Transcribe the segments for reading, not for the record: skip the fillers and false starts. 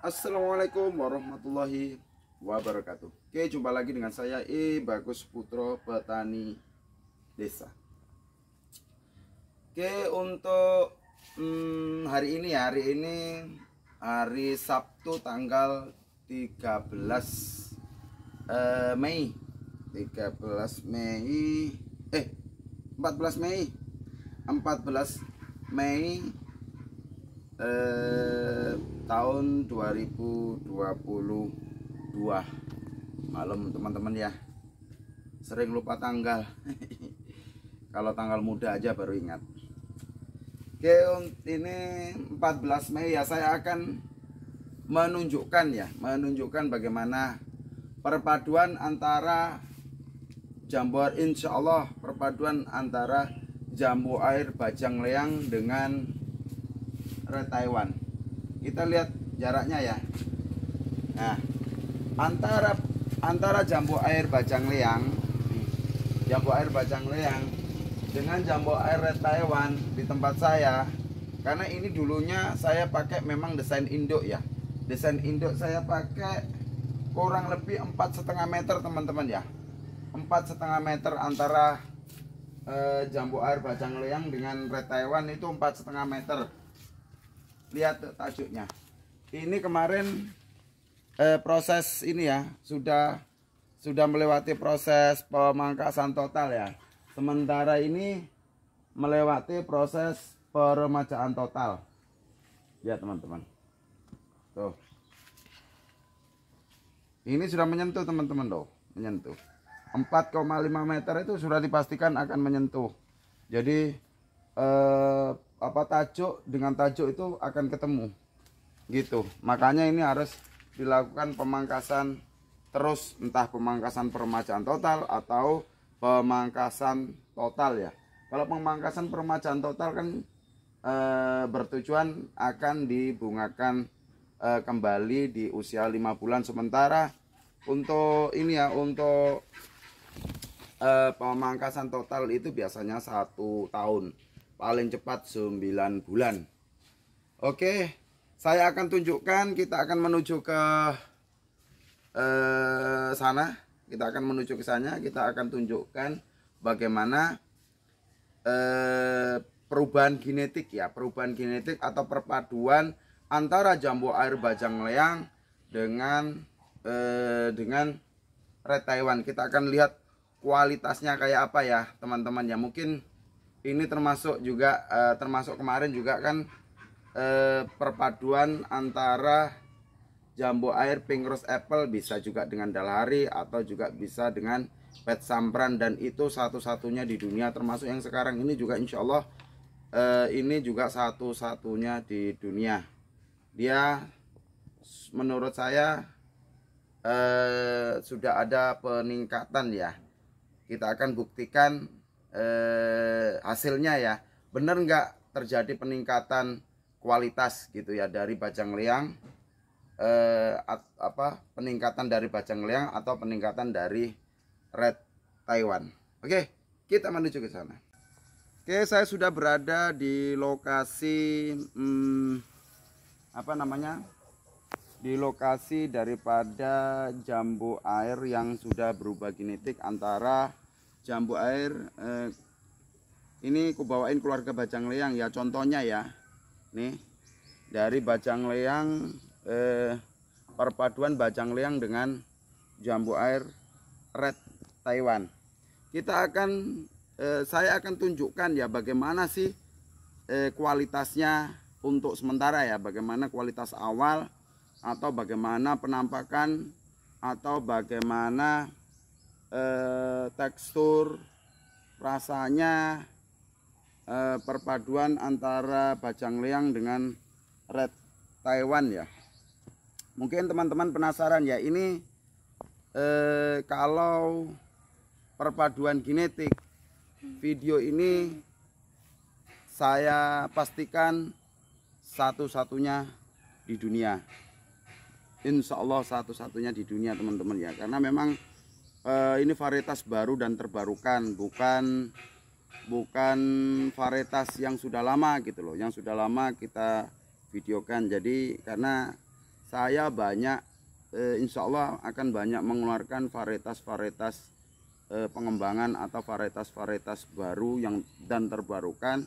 Assalamualaikum warahmatullahi wabarakatuh. Oke, jumpa lagi dengan saya Bagus Putro, petani desa. Oke, untuk hari ini hari Sabtu tanggal 13 Mei 13 Mei 14 Mei 14 Mei tahun 2022 malam teman-teman ya. Sering lupa tanggal. Kalau tanggal muda aja baru ingat. Oke, ini 14 Mei ya, saya akan menunjukkan bagaimana perpaduan antara jambu air, insya Allah perpaduan antara jambu air bajang leang dengan red Taiwan. Kita lihat jaraknya ya. Nah, antara jambu air bajang leang dengan jambu air red Taiwan di tempat saya, karena ini dulunya saya pakai memang desain induk ya. Desain induk saya pakai kurang lebih 4,5 meter teman-teman ya. 4,5 meter antara jambu air bajang leang dengan red Taiwan itu 4,5 meter. Lihat tajuknya. Ini kemarin proses ini ya sudah melewati proses pemangkasan total ya. Sementara ini melewati proses peremajaan total. Lihat teman-teman. Tuh. Ini sudah menyentuh teman-teman loh, menyentuh. 4,5 meter itu sudah dipastikan akan menyentuh. Jadi tajuk dengan tajuk itu akan ketemu gitu. Makanya ini harus dilakukan pemangkasan terus, entah pemangkasan peremajaan total atau pemangkasan total ya. Kalau pemangkasan peremajaan total kan bertujuan akan dibungakan kembali di usia 5 bulan. Sementara untuk ini ya, untuk pemangkasan total itu biasanya 1 tahun, paling cepat 9 bulan. Oke, saya akan tunjukkan, kita akan menuju ke sana. Kita akan menuju ke sana, kita akan tunjukkan bagaimana perubahan genetik ya, perubahan genetik atau perpaduan antara jambu air bajang leang dengan red Taiwan. Kita akan lihat kualitasnya kayak apa ya teman-teman ya. Mungkin ini termasuk juga termasuk kemarin juga kan perpaduan antara jambu air pink rose apple, bisa juga dengan dalhari atau juga bisa dengan pet sampran, dan itu satu-satunya di dunia, termasuk yang sekarang ini juga insya Allah ini juga satu-satunya di dunia. Dia menurut saya sudah ada peningkatan ya. Kita akan buktikan hasilnya ya, bener nggak terjadi peningkatan kualitas gitu ya dari bajang leang, peningkatan dari bajang leang atau peningkatan dari red Taiwan. Oke, kita menuju ke sana. Oke, saya sudah berada di lokasi di lokasi daripada jambu air yang sudah berubah genetik antara jambu air ini kubawain keluarga bajang leang ya, contohnya ya. Nih, dari bajang leang perpaduan bajang leang dengan jambu air red Taiwan. Saya akan tunjukkan ya bagaimana sih kualitasnya untuk sementara ya, bagaimana kualitas awal atau bagaimana penampakan atau bagaimana tekstur rasanya perpaduan antara bajang leang dengan red Taiwan ya. Mungkin teman-teman penasaran ya, ini kalau perpaduan genetik, video ini saya pastikan satu-satunya di dunia. Insya Allah satu-satunya di dunia teman-teman ya, karena memang ini varietas baru dan terbarukan, bukan varietas yang sudah lama gitu loh, yang sudah lama kita videokan. Jadi karena saya banyak insya Allah akan banyak mengeluarkan varietas-varietas pengembangan atau varietas-varietas baru yang dan terbarukan,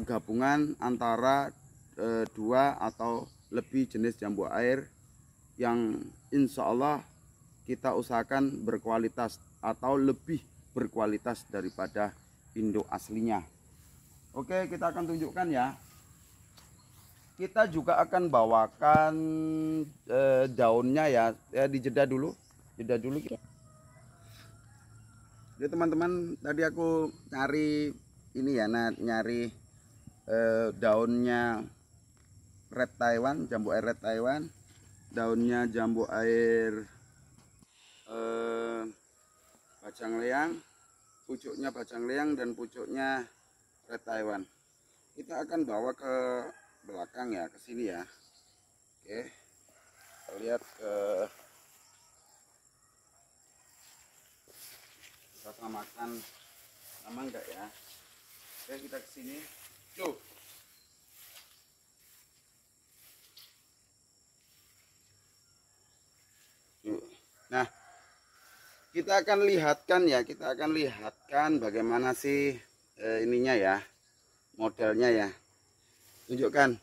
gabungan antara 2 atau lebih jenis jambu air yang insya Allah kita usahakan berkualitas atau lebih berkualitas daripada induk aslinya. Oke, kita akan tunjukkan ya. Kita juga akan bawakan daunnya ya. Dijeda dulu, jeda dulu. Jadi teman-teman, tadi aku cari ini ya, nyari daunnya red Taiwan, jambu air red Taiwan, daunnya jambu air bajang leang, pucuknya bajang leang dan pucuknya red Taiwan. Kita akan bawa ke belakang ya, ke sini ya. Oke, kita lihat ke kita makan sama enggak ya. Oke, kita ke sini. Tuh. Nah, kita akan lihatkan ya, kita akan lihatkan bagaimana sih ininya ya, modelnya ya. Tunjukkan.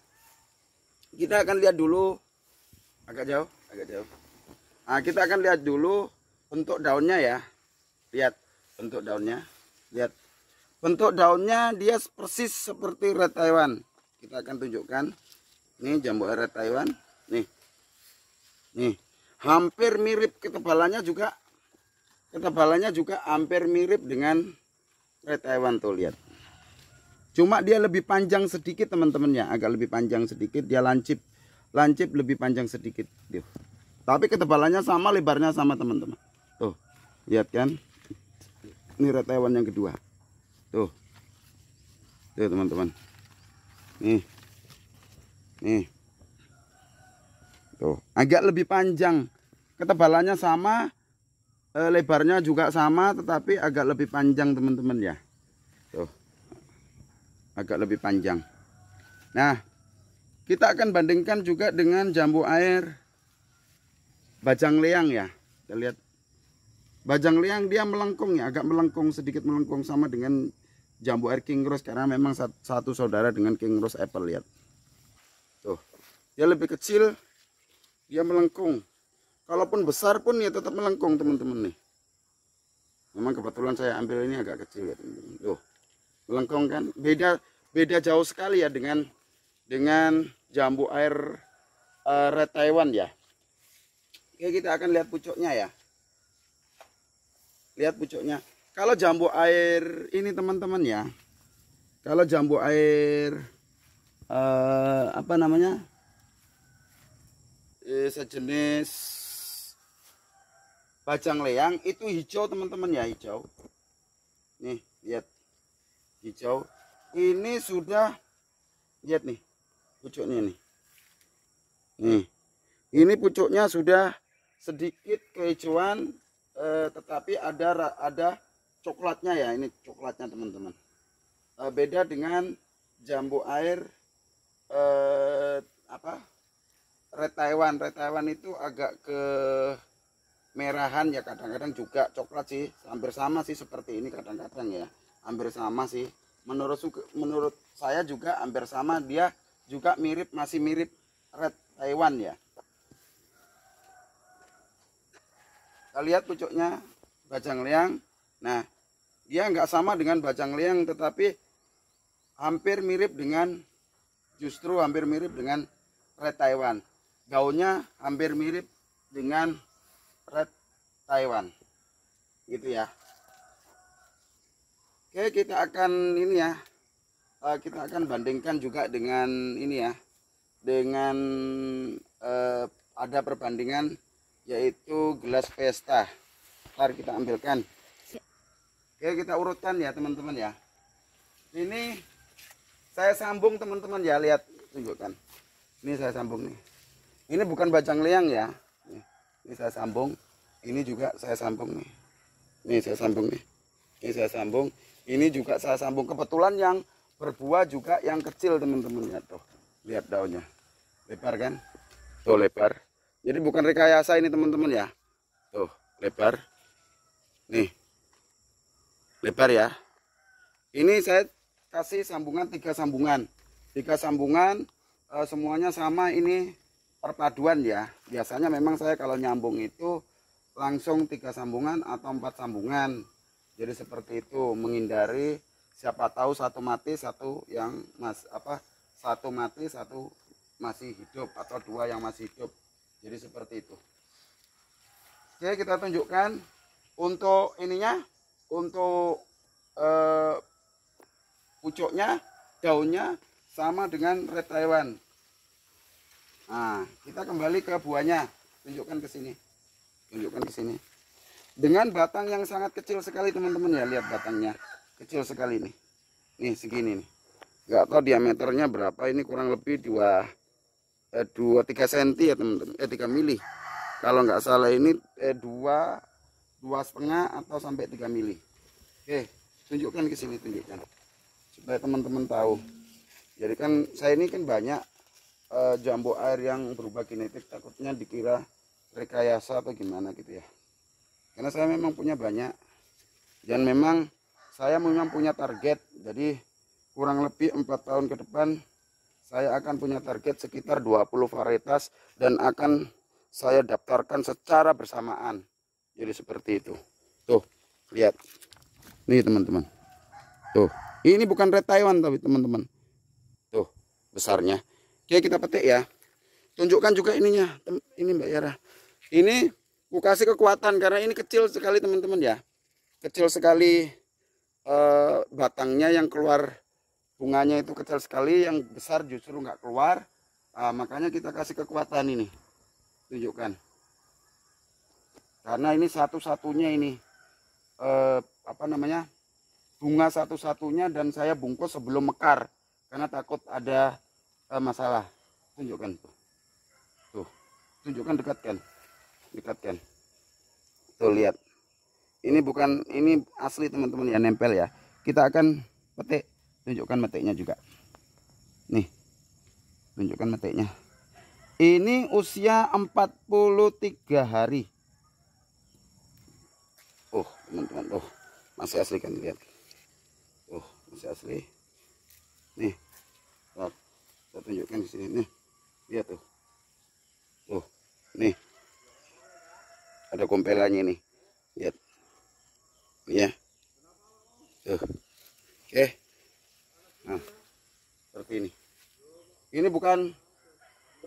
Kita akan lihat dulu agak jauh. Nah, kita akan lihat dulu bentuk daunnya ya. Lihat bentuk daunnya. Lihat. Bentuk daunnya dia persis seperti red Taiwan. Kita akan tunjukkan. Ini jambu air red Taiwan. Nih. Nih. Hampir mirip ketebalannya juga hampir mirip dengan red Taiwan tuh, lihat. Cuma dia lebih panjang sedikit teman-teman ya, agak lebih panjang sedikit, dia lancip lebih panjang sedikit. Tuh. Tapi ketebalannya sama, lebarnya sama teman-teman. Tuh, lihat kan? Ini red Taiwan yang kedua. Tuh. Tuh teman-teman. Nih. Tuh, agak lebih panjang. Ketebalannya sama, lebarnya juga sama, tetapi agak lebih panjang teman-teman ya. Tuh. Agak lebih panjang. Nah, kita akan bandingkan juga dengan jambu air bajang leang ya. Kita lihat. Bajang leang dia melengkung ya, agak melengkung, sedikit melengkung sama dengan jambu air King Rose karena memang satu saudara dengan King Rose Apple, lihat. Tuh. Dia lebih kecil. Dia melengkung. Kalaupun besar pun ya tetap melengkung teman-teman nih. Memang kebetulan saya ambil ini agak kecil ya teman-teman. Tuh, melengkung kan. Beda jauh sekali ya dengan jambu air red Taiwan ya. Oke, kita akan lihat pucuknya ya. Lihat pucuknya. Kalau jambu air ini teman-teman ya. Kalau jambu air apa namanya? Sejenis bajang leang itu hijau teman-teman ya, hijau. Nih, lihat. Hijau. Ini sudah, lihat nih. Pucuknya nih. Nih. Ini pucuknya sudah sedikit kehijauan, tetapi ada coklatnya ya. Ini coklatnya teman-teman. Beda dengan jambu air red Taiwan. Red Taiwan itu agak ke merahan ya, kadang-kadang juga coklat sih, hampir sama sih seperti ini kadang-kadang ya, hampir sama sih. Menurut saya juga hampir sama, dia juga masih mirip red Taiwan ya. Kita lihat pucuknya bajang leang. Nah, dia nggak sama dengan bajang leang, tetapi hampir mirip dengan red Taiwan. Daunnya hampir mirip dengan red Taiwan, gitu ya. Oke, kita akan ini ya, kita akan bandingkan juga dengan ini ya, dengan ada perbandingan yaitu gelas pesta. Ntar kita ambilkan. Oke, kita urutkan ya teman-teman ya. Ini saya sambung teman-teman ya, lihat, tunjukkan. Ini saya sambung nih. Ini bukan bajang leang ya. Ini saya sambung. Ini juga saya sambung nih. Ini saya sambung nih. Ini saya sambung. Ini juga saya sambung. Kebetulan yang berbuah juga yang kecil teman-teman ya, tuh. Lihat daunnya. Lebar kan? Tuh lebar. Jadi bukan rekayasa ini teman-teman ya. Tuh lebar. Nih. Lebar ya. Ini saya kasih sambungan 3 sambungan. 3 sambungan semuanya sama, ini perpaduan ya. Biasanya memang saya kalau nyambung itu langsung 3 sambungan atau 4 sambungan. Jadi seperti itu, menghindari siapa tahu satu mati, satu yang satu mati, satu masih hidup, atau 2 yang masih hidup. Jadi seperti itu. Oke, kita tunjukkan untuk ininya, untuk pucuknya, daunnya sama dengan red Taiwan. Nah, kita kembali ke buahnya. Tunjukkan ke sini. Tunjukkan ke sini. Dengan batang yang sangat kecil sekali teman-teman ya, lihat batangnya. Kecil sekali nih. Nih segini nih. Enggak tahu diameternya berapa, ini kurang lebih 2-3 cm ya teman-teman. 3 mili. Kalau nggak salah ini 2,5 atau sampai 3 mili. Oke, tunjukkan ke sini, tunjukkan supaya teman-teman tahu. Jadi kan saya ini kan banyak jambu air yang berubah genetik, takutnya dikira rekayasa atau gimana gitu ya. Karena saya memang punya banyak, dan memang saya memang punya target. Jadi kurang lebih 4 tahun ke depan saya akan punya target sekitar 20 varietas dan akan saya daftarkan secara bersamaan. Jadi seperti itu. Tuh, lihat. Nih teman-teman. Tuh, ini bukan red Taiwan tapi teman-teman. Tuh, besarnya. Oke, kita petik ya. Tunjukkan juga ininya. Ini Mbak Yara. Ini aku kasih kekuatan karena ini kecil sekali teman-teman ya. Kecil sekali batangnya, yang keluar bunganya itu kecil sekali, yang besar justru nggak keluar. Makanya kita kasih kekuatan ini. Tunjukkan. Karena ini satu-satunya ini bunga satu-satunya, dan saya bungkus sebelum mekar karena takut ada masalah. Tunjukkan tuh, tunjukkan, dekatkan, tuh lihat. Ini bukan, ini asli teman-teman ya, nempel ya. Kita akan petik, tunjukkan metiknya juga. Nih, tunjukkan metiknya. Ini usia 43 hari. Oh teman-teman, masih asli kan, lihat. Masih asli. Nih, saya tunjukkan di sini nih, lihat tuh. Nih, ada kompelannya nih, lihat. Ya, oke. Nah, seperti ini. Ini bukan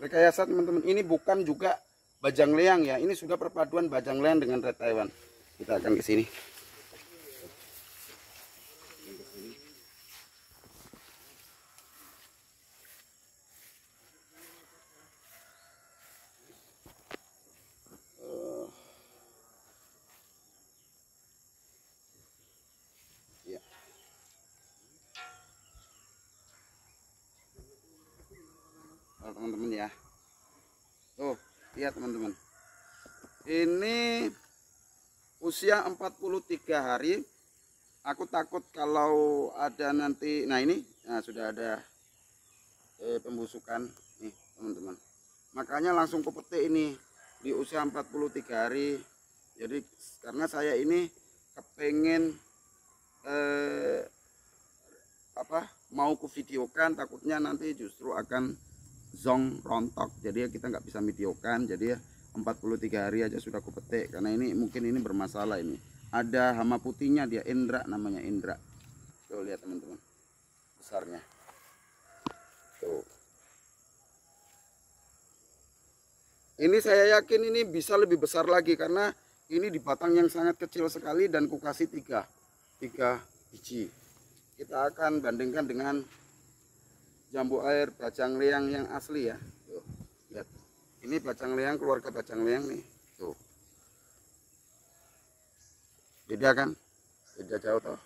rekayasa teman-teman, ini bukan juga bajang leang ya. Ini sudah perpaduan bajang leang dengan red Taiwan. Kita akan ke sini. Teman-teman ya, tuh lihat teman-teman, ini usia 43 hari. Aku takut kalau ada nanti, nah ini sudah ada pembusukan nih teman-teman, makanya langsung kupetik ini di usia 43 hari. Jadi karena saya ini kepengen mau ku videokan, takutnya nanti justru akan zong rontok, jadi kita nggak bisa videokan. Jadi 43 hari aja sudah kupetik, karena ini mungkin ini bermasalah. Ini ada hama putihnya, dia Indra, namanya Indra. Tuh lihat teman-teman, besarnya tuh. Ini saya yakin ini bisa lebih besar lagi karena ini di batang yang sangat kecil sekali, dan ku kasih 3 biji. Kita akan bandingkan dengan jambu air bajang leang yang asli ya. Tuh, lihat. Ini bajang leang, keluarga bajang leang nih. Tuh. Beda kan? Beda jauh toh.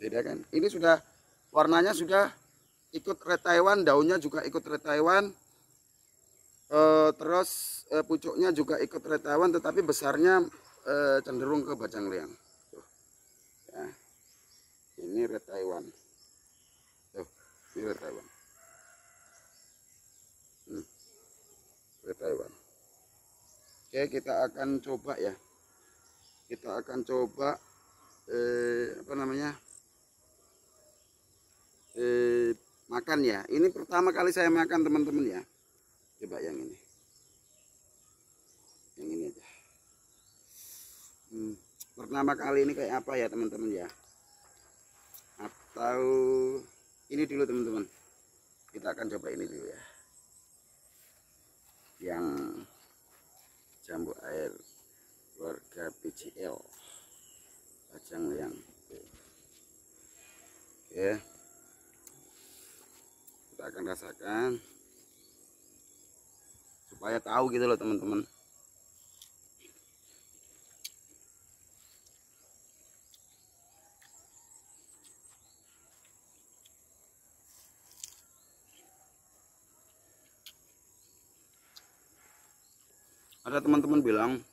Beda kan? Ini sudah warnanya sudah ikut red Taiwan, daunnya juga ikut red Taiwan. Terus pucuknya juga ikut red Taiwan, tetapi besarnya cenderung ke bajang leang. Tuh. Ya. Ini red Taiwan. Ini red Taiwan. red Taiwan. Oke, kita akan coba ya. Kita akan coba apa namanya? Makan ya. Ini pertama kali saya makan teman-teman ya. Coba yang ini. Yang ini aja. Pertama kali ini kayak apa ya teman-teman ya? Atau ini dulu teman-teman. Kita akan coba ini dulu ya. Yang jambu air keluarga BCL. Bajang Liang. Oke. Kita akan rasakan supaya tahu gitu loh teman-teman. Ada teman-teman bilang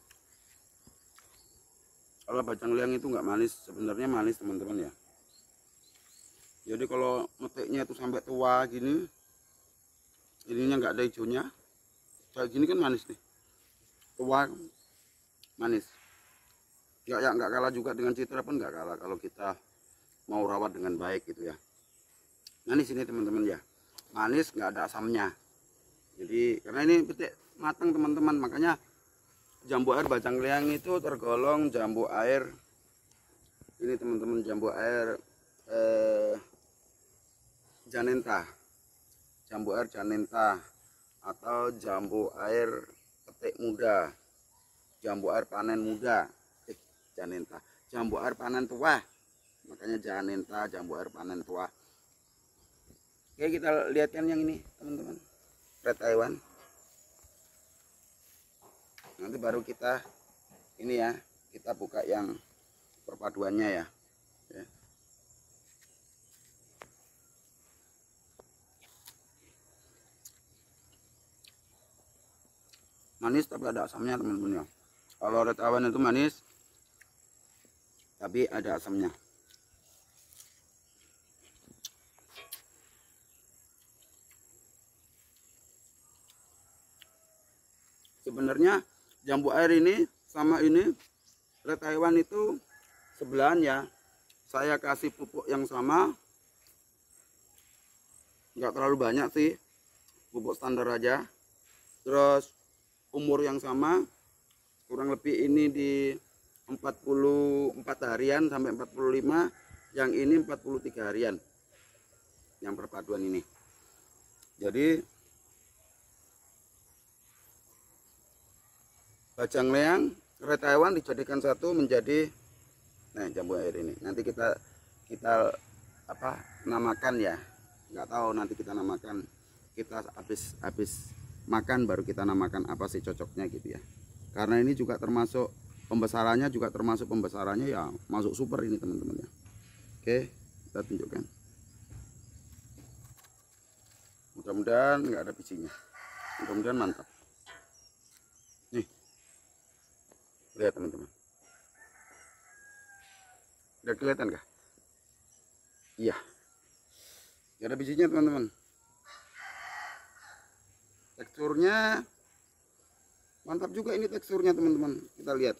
kalau bajang liang itu nggak manis, sebenarnya manis teman-teman ya. Jadi kalau metiknya itu sampai tua gini, ininya nggak ada hijaunya, kayak gini kan manis nih, tua manis. Nggak kalah juga dengan citra pun nggak kalah kalau kita mau rawat dengan baik gitu ya. Manis ini teman-teman ya, manis nggak ada asamnya. Jadi karena ini petik matang teman-teman, makanya jambu air bajang liang itu tergolong jambu air ini teman-teman, jambu air janenta, jambu air janenta atau jambu air petik muda, jambu air panen muda, janenta, jambu air panen tua, makanya janenta, jambu air panen tua. Oke, kita lihatkan yang ini teman-teman, red Taiwan. Nanti baru kita ini ya, kita buka yang perpaduannya ya. Manis tapi ada asamnya teman-teman ya. Kalau red Taiwan itu manis tapi ada asamnya. Sebenarnya jambu air ini sama ini red Taiwan itu sebelahan ya. Saya kasih pupuk yang sama, nggak terlalu banyak sih, pupuk standar aja. Terus umur yang sama, kurang lebih ini di 44 harian sampai 45, yang ini 43 harian yang perpaduan ini. Jadi bajang liang red Taiwan dijadikan satu menjadi jambu air ini. Nanti kita apa namakan ya, nggak tahu nanti kita namakan, kita habis makan baru kita namakan apa sih cocoknya gitu ya. Karena ini juga termasuk pembesarannya ya masuk super ini teman-teman ya. Oke, kita tunjukkan. Mudah-mudahan nggak ada bijinya, mudah-mudahan mantap. Nih, lihat teman-teman, udah kelihatan kah? Iya, nggak ada bijinya teman-teman. Teksturnya mantap juga ini, teksturnya teman-teman. Kita lihat,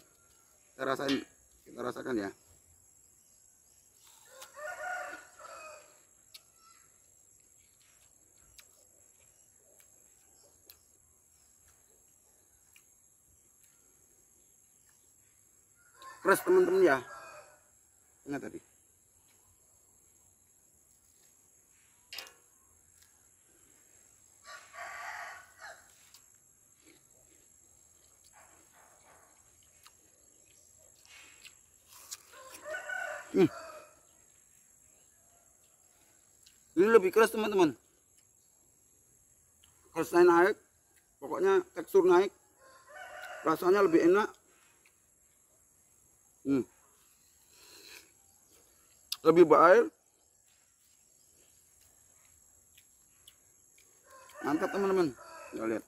kita rasakan ya. Fresh teman-teman ya. Ini tadi. Ini lebih keras teman-teman. Kerasnya naik, pokoknya tekstur naik, rasanya lebih enak. Lebih berair, mantap teman-teman. Kita lihat.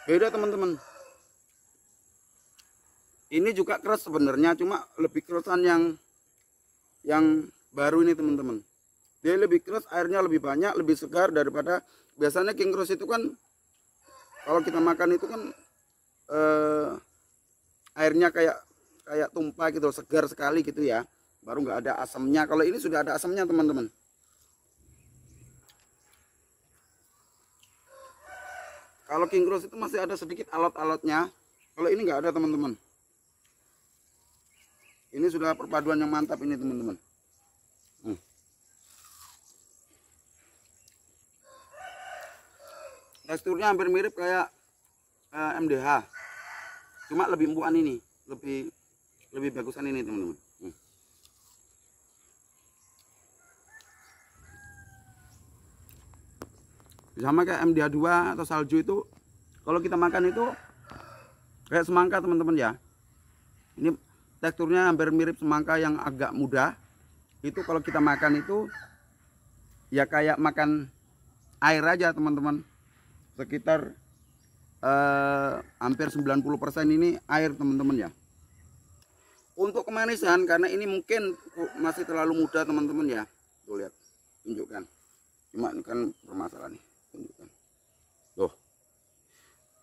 Beda teman-teman. Ini juga keras sebenarnya, cuma lebih kerasan yang baru ini teman-teman. Dia lebih keras, airnya lebih banyak, lebih segar daripada biasanya King Cross itu kan kalau kita makan itu kan airnya kayak tumpah gitu, segar sekali gitu ya. Baru nggak ada asamnya. Kalau ini sudah ada asamnya teman-teman. Kalau King Cross itu masih ada sedikit alot-alotnya. Kalau ini nggak ada teman-teman. Ini sudah perpaduan yang mantap ini teman-teman. Teksturnya hampir mirip kayak MDH. Cuma lebih empuan ini, lebih bagusan ini teman-teman. Sama kayak MDH 2 atau salju itu, kalau kita makan itu kayak semangka teman-teman ya. Ini teksturnya hampir mirip semangka yang agak muda. Itu kalau kita makan itu ya kayak makan air aja teman-teman. Sekitar hampir 90% ini air teman-teman ya. Untuk kemanisan, karena ini mungkin masih terlalu muda teman-teman ya. Tuh lihat, tunjukkan. Cuma ini kan bermasalah nih, tunjukkan. Tuh.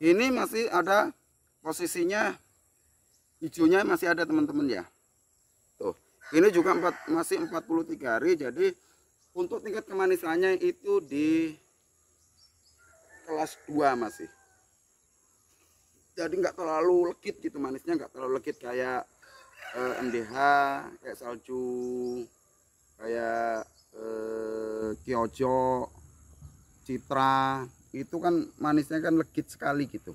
Ini masih ada posisinya, hijaunya masih ada teman-teman ya. Tuh. Ini juga masih 43 hari, jadi untuk tingkat kemanisannya itu di kelas 2 masih. Jadi nggak terlalu legit gitu manisnya, nggak terlalu legit kayak MDH, kayak salju, kayak Kyojo, Citra, itu kan manisnya kan legit sekali gitu.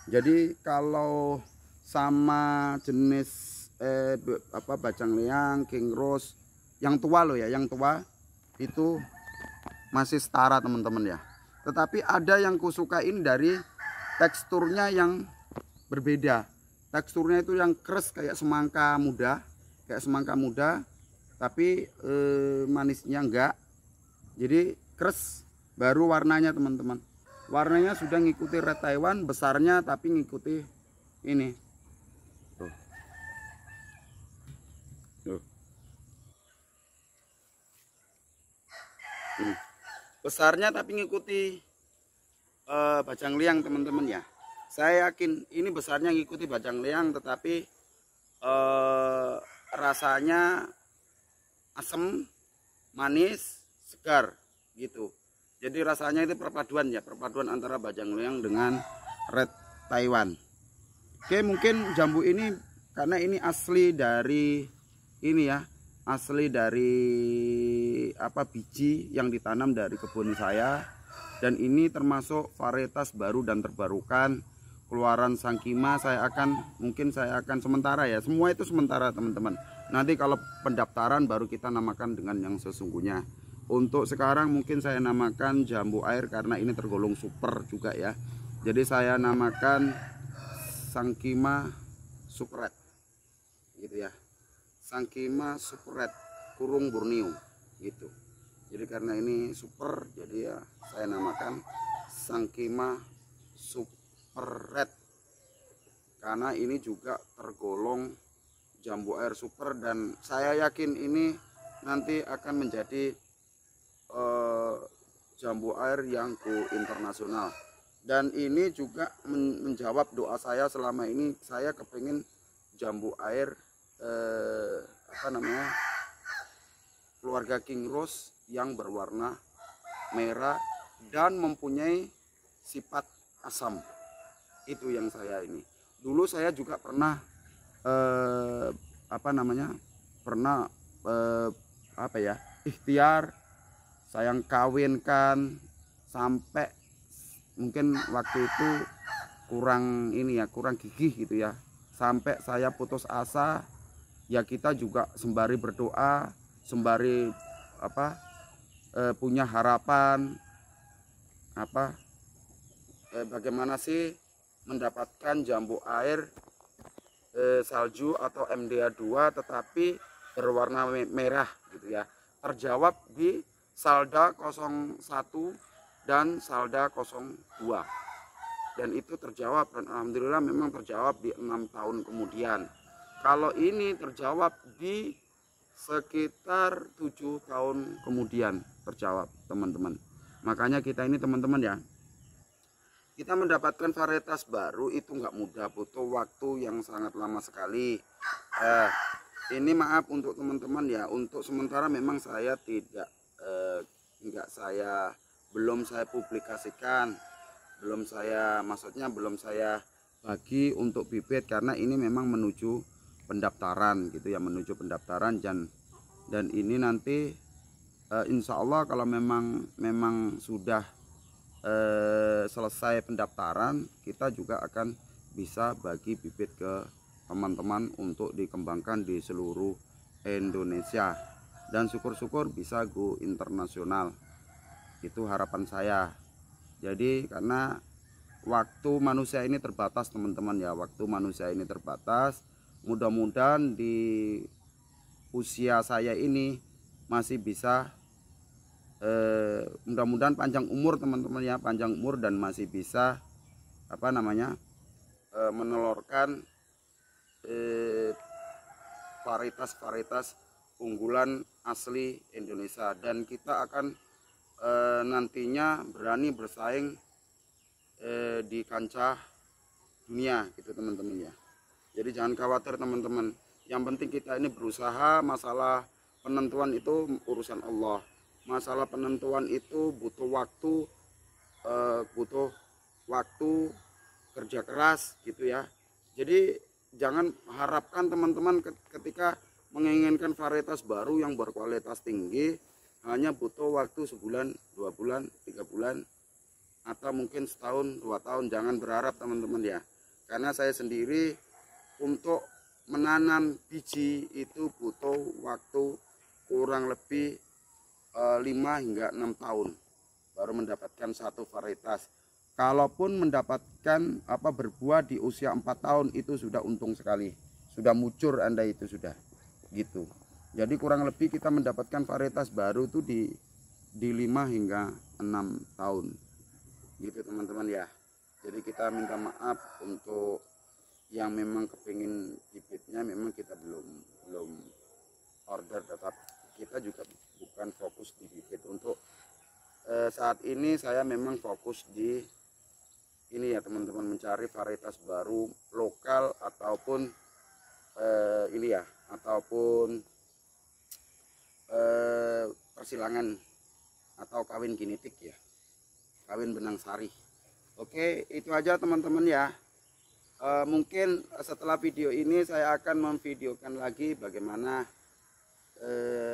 Jadi kalau sama jenis bajang liang, King Cross yang tua loh ya, yang tua itu masih setara teman-teman ya. Tetapi ada yang kusukain dari teksturnya yang berbeda. Teksturnya itu yang keras kayak semangka muda, tapi manisnya enggak. Jadi keras, baru warnanya teman-teman. Warnanya sudah ngikuti Red Taiwan, besarnya tapi ngikuti ini. Tuh. Tuh. Besarnya tapi ngikuti bajang liang teman-teman ya. Saya yakin ini besarnya ngikuti bajang liang, tetapi rasanya asam, manis, segar gitu. Jadi rasanya itu perpaduan ya, perpaduan antara bajang liang dengan Red Taiwan. Oke, mungkin jambu ini karena ini asli dari ini ya, asli dari biji yang ditanam dari kebun saya, dan ini termasuk varietas baru dan terbarukan keluaran Sangkima. Mungkin saya akan sementara ya, semua itu sementara teman-teman. Nanti kalau pendaftaran baru kita namakan dengan yang sesungguhnya. Untuk sekarang mungkin saya namakan jambu air karena ini tergolong super juga ya. Jadi saya namakan Sangkima Super Red gitu ya. Sangkima Super Red kurung Borneo gitu. Jadi karena ini super, jadi ya saya namakan Sangkima Super Red. Karena ini juga tergolong jambu air super, dan saya yakin ini nanti akan menjadi jambu air yang go internasional. Dan ini juga menjawab doa saya selama ini. Saya kepingin jambu air keluarga King Cross yang berwarna merah dan mempunyai sifat asam. Itu yang saya ini. Dulu saya juga pernah ikhtiar saya kawinkan, sampai mungkin waktu itu kurang gigih gitu ya, sampai saya putus asa. Ya kita juga sembari berdoa, sembari punya harapan bagaimana sih mendapatkan jambu air salju atau MDH 2 tetapi berwarna merah gitu ya. Terjawab di Salda 01 dan Salda 02. dan itu terjawab, dan alhamdulillah memang terjawab di 6 tahun kemudian. Kalau ini terjawab di sekitar 7 tahun kemudian terjawab, teman-teman. Makanya kita ini, teman-teman ya, kita mendapatkan varietas baru itu nggak mudah, butuh waktu yang sangat lama sekali. Ini maaf untuk teman-teman ya, untuk sementara memang saya belum saya publikasikan, belum saya bagi untuk bibit, karena ini memang menuju pendaftaran gitu ya, menuju pendaftaran, dan ini nanti insya Allah kalau memang sudah selesai pendaftaran, kita juga akan bisa bagi bibit ke teman-teman untuk dikembangkan di seluruh Indonesia, dan syukur-syukur bisa go internasional. Itu harapan saya. Jadi karena waktu manusia ini terbatas, teman-teman ya, waktu manusia ini terbatas. Mudah-mudahan di usia saya ini masih bisa mudah-mudahan panjang umur, teman-teman ya, panjang umur, dan masih bisa menelurkan varietas-varietas unggulan asli Indonesia, dan kita akan nantinya berani bersaing di kancah dunia gitu, teman-teman ya. Jadi jangan khawatir, teman-teman, yang penting kita ini berusaha. Masalah penentuan itu urusan Allah, masalah penentuan itu butuh waktu kerja keras gitu ya. Jadi jangan harapkan, teman-teman, ketika menginginkan varietas baru yang berkualitas tinggi hanya butuh waktu sebulan, 2 bulan, 3 bulan, atau mungkin setahun, 2 tahun. Jangan berharap, teman-teman ya, karena saya sendiri untuk menanam biji itu butuh waktu kurang lebih 5 hingga 6 tahun baru mendapatkan satu varietas. Kalaupun mendapatkan berbuah di usia 4 tahun itu sudah untung sekali, sudah mucur Anda itu sudah gitu. Jadi kurang lebih kita mendapatkan varietas baru itu di 5 hingga 6 tahun gitu, teman-teman ya. Jadi kita minta maaf untuk yang memang kepingin bibitnya, memang kita belum order, tetap kita juga bukan fokus di bibit. Untuk saat ini saya memang fokus di ini ya, teman-teman, mencari varietas baru lokal ataupun ataupun persilangan atau kawin genetik ya, kawin benang sari. Oke, itu aja, teman-teman ya. Mungkin setelah video ini saya akan memvideokan lagi bagaimana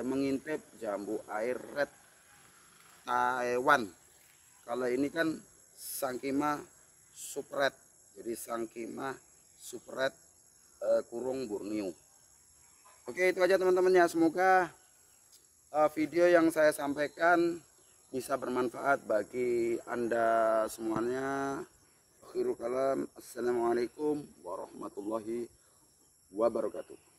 mengintip jambu air red Taiwan. Kalau ini kan Sankima super red, jadi Sankima super red kurung Borneo. Oke, itu aja, teman-teman ya. Semoga video yang saya sampaikan bisa bermanfaat bagi Anda semuanya. Akhirul kalam, assalamualaikum warahmatullahi wabarakatuh.